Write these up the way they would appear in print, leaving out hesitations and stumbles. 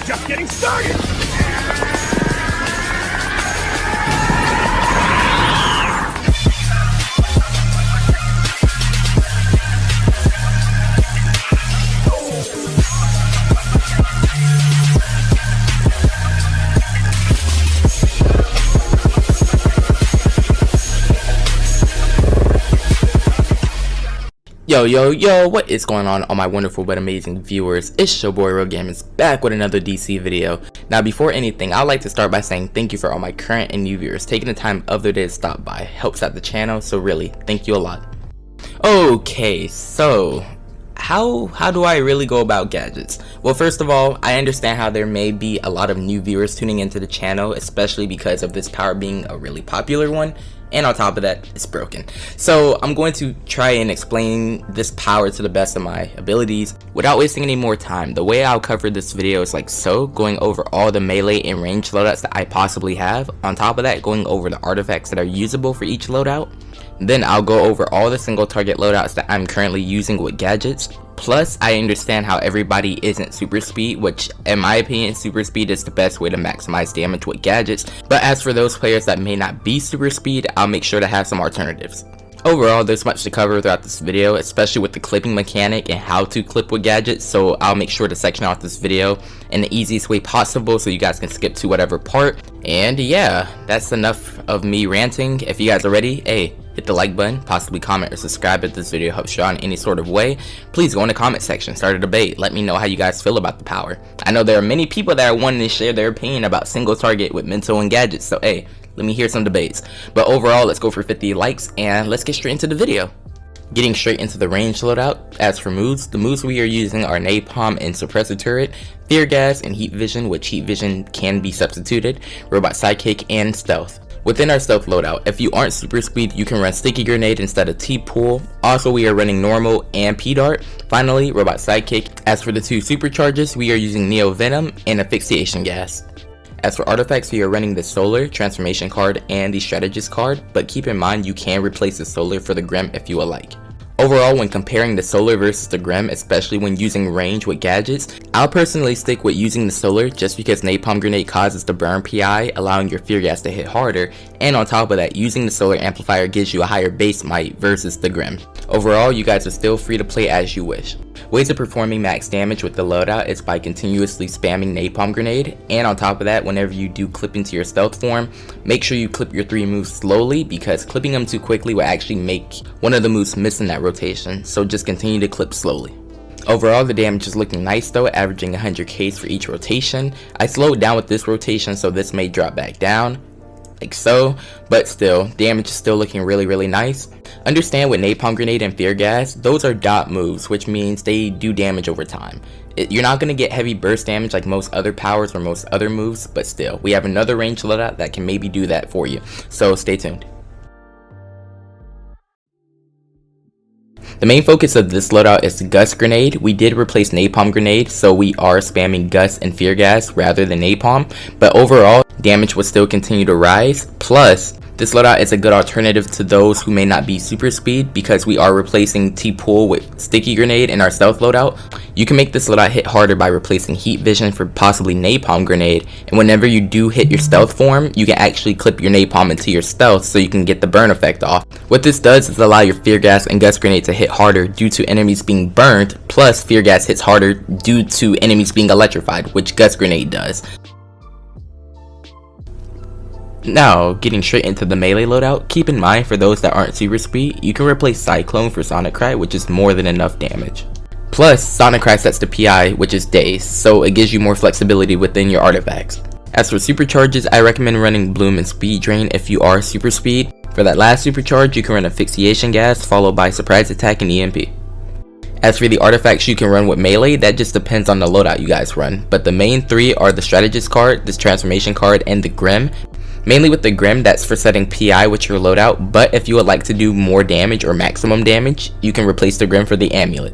just getting started! Yo, what is going on, all my wonderful but amazing viewers? It's your boy Real Gamers back with another DC video. Now, before anything, I'd like to start by saying thank you for all my current and new viewers taking the time of their day to stop by. Helps out the channel, so really, thank you a lot. Okay, so how do I really go about gadgets? Well, first of all, I understand how there may be a lot of new viewers tuning into the channel, especially because of this power being a really popular one. And on top of that, it's broken. So I'm going to try and explain this power to the best of my abilities without wasting any more time. The way I'll cover this video is like so, going over all the melee and range loadouts that I possibly have. On top of that, going over the artifacts that are usable for each loadout. Then I'll go over all the single target loadouts that I'm currently using with gadgets. Plus, I understand how everybody isn't super speed, which in my opinion, super speed is the best way to maximize damage with gadgets. But as for those players that may not be super speed, I'll make sure to have some alternatives. Overall, there's much to cover throughout this video, especially with the clipping mechanic and how to clip with gadgets, so I'll make sure to section out this video in the easiest way possible so you guys can skip to whatever part. And yeah, that's enough of me ranting. If you guys are ready, hey, hit the like button, possibly comment or subscribe if this video helps you out in any sort of way. Please go in the comment section, start a debate, let me know how you guys feel about the power. I know there are many people that are wanting to share their opinion about single target with mental and gadgets, so hey, let me hear some debates. But overall, let's go for 50 likes and let's get straight into the video. Getting straight into the range loadout. As for moves, the moves we are using are napalm and suppressor turret, fear gas and heat vision, which heat vision can be substituted, robot sidekick and stealth. Within our stealth loadout, if you aren't super speed, you can run sticky grenade instead of T-pool. Also, we are running normal and P-dart. Finally, robot sidekick. As for the two supercharges, we are using neo venom and asphyxiation gas. As for artifacts, we are running the solar, transformation card, and the strategist card, but keep in mind you can replace the solar for the grim if you would like. Overall, when comparing the solar versus the grim, especially when using range with gadgets, I'll personally stick with using the solar just because napalm grenade causes the burn PI, allowing your fear gas to hit harder, and on top of that, using the solar amplifier gives you a higher base might versus the grim. Overall, you guys are still free to play as you wish. Ways of performing max damage with the loadout is by continuously spamming napalm grenade, and on top of that, whenever you do clip into your stealth form, make sure you clip your 3 moves slowly because clipping them too quickly will actually make one of the moves miss in that rotation, so just continue to clip slowly. Overall, the damage is looking nice though, averaging 100k for each rotation. I slowed down with this rotation, so this may drop back down like so, but still, damage is still looking really nice. Understand with napalm grenade and fear gas, those are dot moves, which means they do damage over time. You're not going to get heavy burst damage like most other powers or most other moves, but still, we have another range loadout that can maybe do that for you, so stay tuned. The main focus of this loadout is the Gust Grenade. We did replace Napalm Grenade, so we are spamming Gust and Fear Gas rather than Napalm, but overall, damage will still continue to rise. Plus, this loadout is a good alternative to those who may not be super speed because we are replacing T-Pool with Sticky Grenade in our stealth loadout. You can make this loadout hit harder by replacing Heat Vision for possibly Napalm Grenade, and whenever you do hit your stealth form, you can actually clip your Napalm into your stealth so you can get the burn effect off. What this does is allow your Fear Gas and Gust Grenade to hit harder due to enemies being burned, plus Fear Gas hits harder due to enemies being electrified, which Gust Grenade does. Now, getting straight into the melee loadout, keep in mind for those that aren't super speed, you can replace Cyclone for Sonic Cry, which is more than enough damage. Plus, Sonic Cry sets the PI, which is Daze, so it gives you more flexibility within your artifacts. As for supercharges, I recommend running Bloom and Speed Drain if you are super speed. For that last supercharge, you can run Asphyxiation Gas followed by Surprise Attack and EMP. As for the artifacts you can run with melee, that just depends on the loadout you guys run, but the main 3 are the Strategist card, this Transformation card, and the Grim. Mainly with the Grim, that's for setting PI with your loadout, but if you would like to do more damage or maximum damage, you can replace the Grim for the Amulet.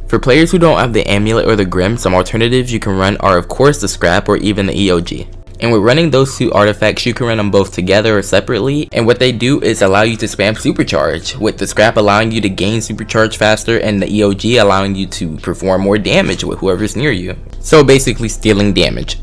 For players who don't have the Amulet or the Grim, some alternatives you can run are of course the Scrap or even the EOG. And with running those two artifacts, you can run them both together or separately, and what they do is allow you to spam supercharge, with the scrap allowing you to gain supercharge faster and the EOG allowing you to perform more damage with whoever's near you. So basically stealing damage.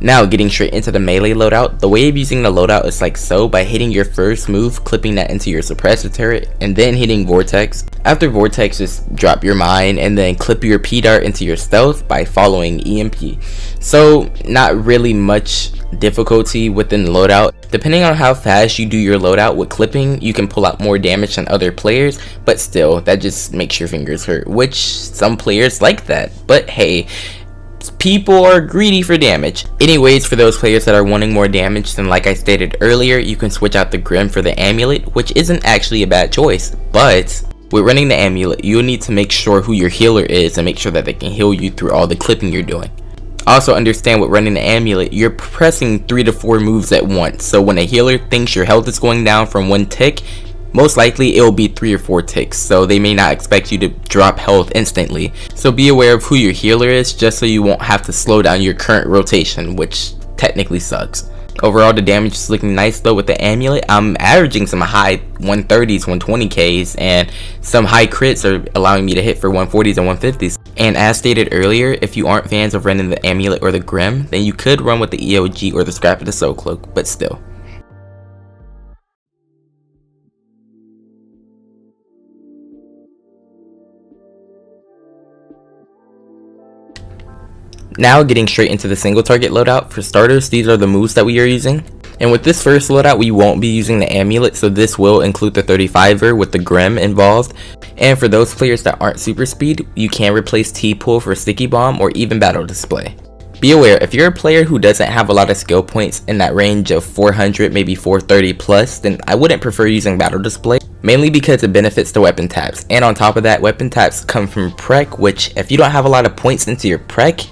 Now getting straight into the melee loadout, the way of using the loadout is like so, by hitting your first move, clipping that into your suppressor turret, and then hitting Vortex. After Vortex, just drop your mine and then clip your P-Dart into your stealth by following EMP. So not really much difficulty within the loadout. Depending on how fast you do your loadout with clipping, you can pull out more damage than other players, but still, that just makes your fingers hurt, which some players like that, but hey, people are greedy for damage. Anyways, for those players that are wanting more damage, then like I stated earlier, you can switch out the Grim for the Amulet, which isn't actually a bad choice, but with running the Amulet, you'll need to make sure who your healer is and make sure that they can heal you through all the clipping you're doing. Also understand with running the Amulet, you're pressing 3 to 4 moves at once, so when a healer thinks your health is going down from 1 tick, most likely it will be 3 or 4 ticks, so they may not expect you to drop health instantly. So be aware of who your healer is, just so you won't have to slow down your current rotation, which technically sucks. Overall, the damage is looking nice though with the Amulet. I'm averaging some high 130s, 120ks, and some high crits are allowing me to hit for 140s and 150s. And as stated earlier, if you aren't fans of running the Amulet or the Grim, then you could run with the EOG or the Scrap of the Soul Cloak, but still. Now getting straight into the single target loadout. For starters, these are the moves that we are using. And with this first loadout, we won't be using the Amulet, so this will include the 35er with the Grim involved. And for those players that aren't super speed, you can replace T-Pull for Sticky Bomb or even Battle Display. Be aware, if you're a player who doesn't have a lot of skill points in that range of 400, maybe 430 plus, then I wouldn't prefer using Battle Display, mainly because it benefits the weapon taps. And on top of that, weapon taps come from Prec, which if you don't have a lot of points into your Prec,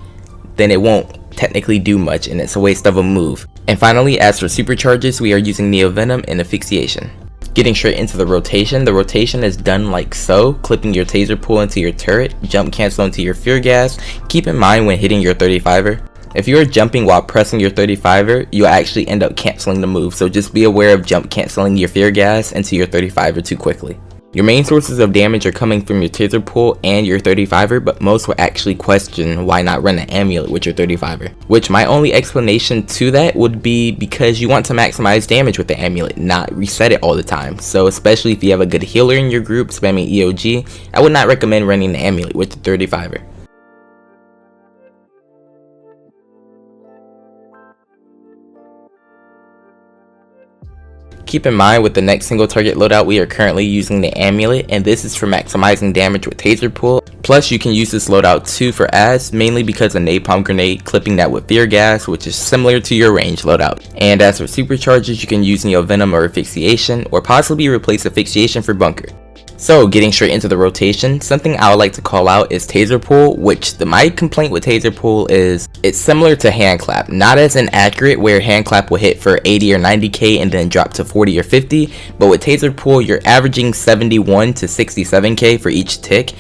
then it won't technically do much and it's a waste of a move. And finally, as for supercharges, we are using Neo Venom and Asphyxiation. Getting straight into the rotation is done like so, clipping your taser pull into your turret, jump cancel into your fear gas. Keep in mind when hitting your 35er, if you are jumping while pressing your 35er, you'll actually end up canceling the move, so just be aware of jump canceling your fear gas into your 35er too quickly. Your main sources of damage are coming from your taser pull and your 35er, but most will actually question why not run an Amulet with your 35er. Which my only explanation to that would be because you want to maximize damage with the Amulet, not reset it all the time. So especially if you have a good healer in your group spamming EOG, I would not recommend running the Amulet with the 35er. Keep in mind with the next single target loadout, we are currently using the Amulet, and this is for maximizing damage with taser pull. Plus you can use this loadout too for AS, mainly because of napalm grenade, clipping that with fear gas, which is similar to your range loadout. And as for supercharges, you can use Neo Venom or Asphyxiation, or possibly replace Asphyxiation for bunker. So getting straight into the rotation, something I would like to call out is taser pull, which my complaint with taser pull is it's similar to hand clap, not as inaccurate where hand clap will hit for 80 or 90k and then drop to 40 or 50, but with taser pull you're averaging 71 to 67k for each tick.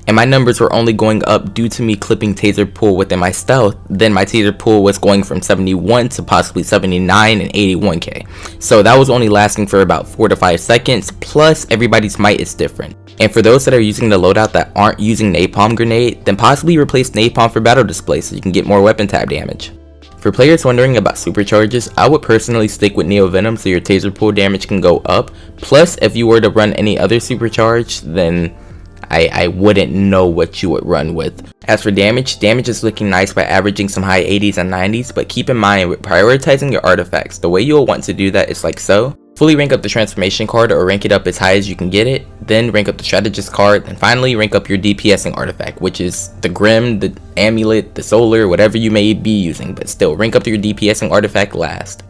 And my numbers were only going up due to me clipping taser pull within my stealth. Then my taser pull was going from 71 to possibly 79 and 81k. So that was only lasting for about 4 to 5 seconds, plus everybody's might is different. And for those that are using the loadout that aren't using napalm grenade, then possibly replace napalm for battle display so you can get more weapon tab damage. For players wondering about supercharges, I would personally stick with Neo Venom so your taser pull damage can go up. Plus if you were to run any other supercharge, then I wouldn't know what you would run with. As for damage is looking nice by averaging some high 80s and 90s, but keep in mind with prioritizing your artifacts, the way you'll want to do that is like so. Fully rank up the transformation card or rank it up as high as you can get it, then rank up the strategist card, and finally rank up your DPSing artifact, which is the Grim, the Amulet, the Solar, whatever you may be using, but still rank up your DPSing artifact last.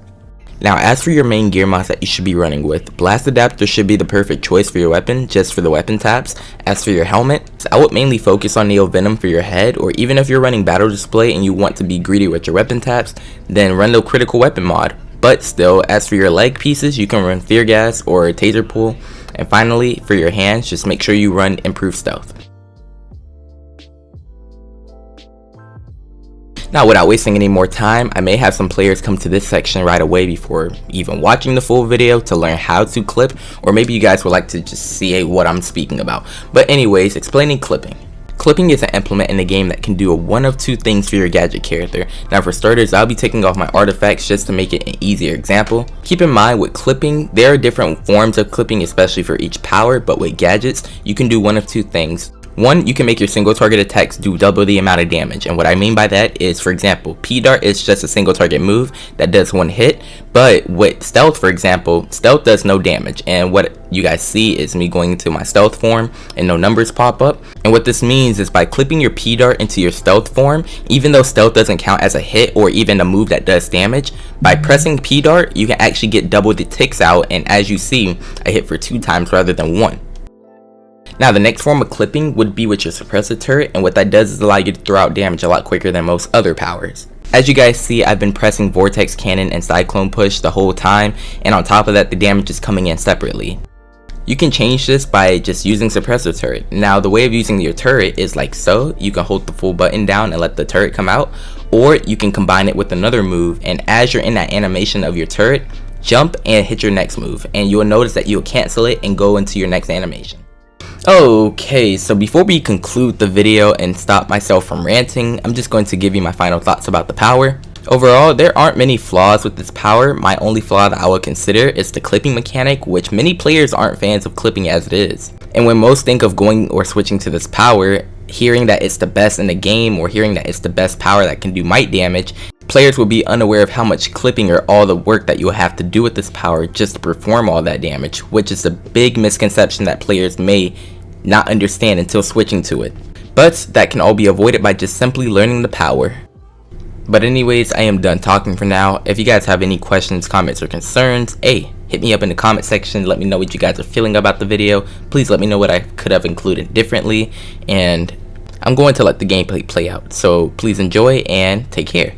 Now as for your main gear mods that you should be running with, Blast Adapter should be the perfect choice for your weapon, just for the weapon taps. As for your helmet, I would mainly focus on Neo Venom for your head, or even if you're running Battle Display and you want to be greedy with your weapon taps, then run the critical weapon mod. But still, as for your leg pieces, you can run Fear Gas or Taser Pull. And finally, for your hands, just make sure you run Improved Stealth. Now, without wasting any more time, I may have some players come to this section right away before even watching the full video to learn how to clip, or maybe you guys would like to just see what I'm speaking about. But anyways, explaining clipping. Clipping is an implement in the game that can do one of two things for your gadget character. Now for starters, I'll be taking off my artifacts just to make it an easier example. Keep in mind with clipping, there are different forms of clipping, especially for each power, but with gadgets, you can do one of two things. One, you can make your single target attacks do double the amount of damage, and what I mean by that is, for example, P-Dart is just a single target move that does one hit, but with Stealth, for example, Stealth does no damage, and what you guys see is me going into my Stealth form and no numbers pop up. And what this means is by clipping your P-Dart into your Stealth form, even though Stealth doesn't count as a hit or even a move that does damage, by pressing P-Dart, you can actually get double the ticks out, and as you see, I hit for 2 times rather than 1. Now the next form of clipping would be with your suppressor turret, and what that does is allow you to throw out damage a lot quicker than most other powers. As you guys see, I've been pressing Vortex Cannon and Cyclone Push the whole time, and on top of that the damage is coming in separately. You can change this by just using suppressor turret. Now the way of using your turret is like so. You can hold the full button down and let the turret come out, or you can combine it with another move, and as you're in that animation of your turret, jump and hit your next move, and you'll notice that you'll cancel it and go into your next animation. Okay, so before we conclude the video and stop myself from ranting, I'm just going to give you my final thoughts about the power. Overall, there aren't many flaws with this power. My only flaw that I would consider is the clipping mechanic, which many players aren't fans of clipping as it is. And when most think of going or switching to this power, hearing that it's the best in the game or hearing that it's the best power that can do might damage, players will be unaware of how much clipping or all the work that you'll have to do with this power just to perform all that damage, which is a big misconception that players may not understand until switching to it. But that can all be avoided by just simply learning the power. But anyways, I am done talking for now. If you guys have any questions, comments, or concerns, hit me up in the comment section. Let me know what you guys are feeling about the video. Please let me know what I could have included differently, and I'm going to let the gameplay play out. So please enjoy and take care.